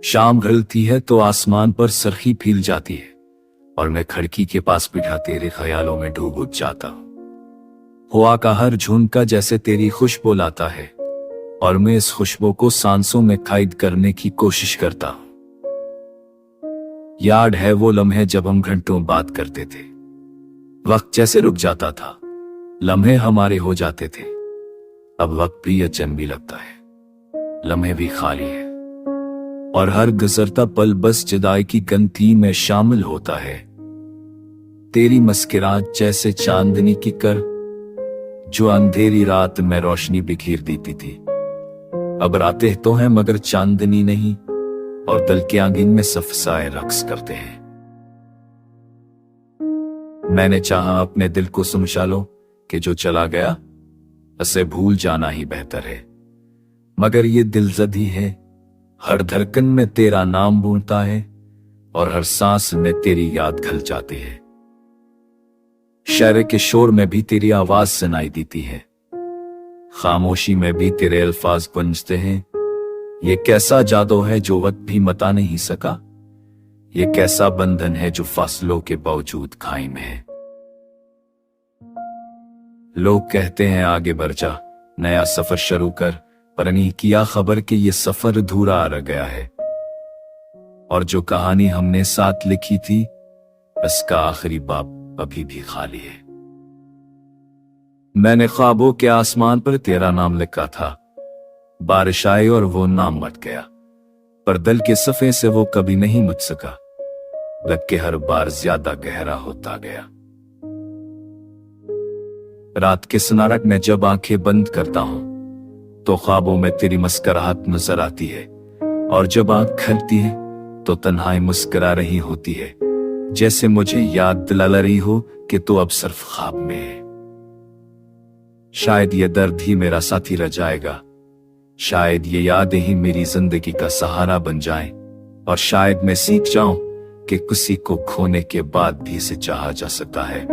शाम ढलती है तो आसमान पर सरखी फील जाती है और मैं खिड़की के पास बिठा तेरे ख्यालों में डूब जाता हूं। हवा का हर झोंका जैसे तेरी खुशबू लाता है और मैं इस खुशबू को सांसों में कैद करने की कोशिश करता हूं। याद है वो लम्हे जब हम घंटों बात करते थे, वक्त जैसे रुक जाता था, लम्हे हमारे हो जाते थे। अब वक्त भी अचंभी लगता है, लम्हे भी खाली है और हर गुजरता पल बस जुदाई की गंती में शामिल होता है। तेरी मुस्कुराहट जैसे चांदनी की कर जो अंधेरी रात में रोशनी बिखेर देती थी। अब रातें तो हैं मगर चांदनी नहीं और दिल के आंगन में सफसाए रक्स करते हैं। मैंने चाहा अपने दिल को समझा लो कि जो चला गया उसे भूल जाना ही बेहतर है, मगर ये दिल जदी है, हर धड़कन में तेरा नाम बूंदता है और हर सांस में तेरी याद घल जाती है। शहर के शोर में भी तेरी आवाज सुनाई देती है, खामोशी में भी तेरे अल्फाज गूंजते हैं। ये कैसा जादू है जो वक्त भी मता नहीं सका, ये कैसा बंधन है जो फासलों के बावजूद कायम है। लोग कहते हैं आगे बढ़ जा, नया सफर शुरू कर, पर नहीं किया खबर कि ये सफर अधूरा रह गया है और जो कहानी हमने साथ लिखी थी उसका आखिरी बाब अभी भी खाली है। मैंने ख्वाबों के आसमान पर तेरा नाम लिखा था, बारिश आई और वो नाम मट गया, पर दिल के सफे से वो कभी नहीं मुझ सका, लग के हर बार ज्यादा गहरा होता गया। रात के सन्नाटे में जब आंखें बंद करता हूं तो ख्वाबों में तेरी मुस्कुराहट नजर आती है और जब आंख खुलती है तो तन्हाई मुस्कुरा रही होती है, जैसे मुझे याद दिला रही हो कि तू अब सिर्फ ख्वाब में है। शायद ये दर्द ही मेरा साथी रह जाएगा, शायद ये यादें ही मेरी जिंदगी का सहारा बन जाएं और शायद मैं सीख जाऊं कि किसी को खोने के बाद भी इसे चाहा जा सकता है।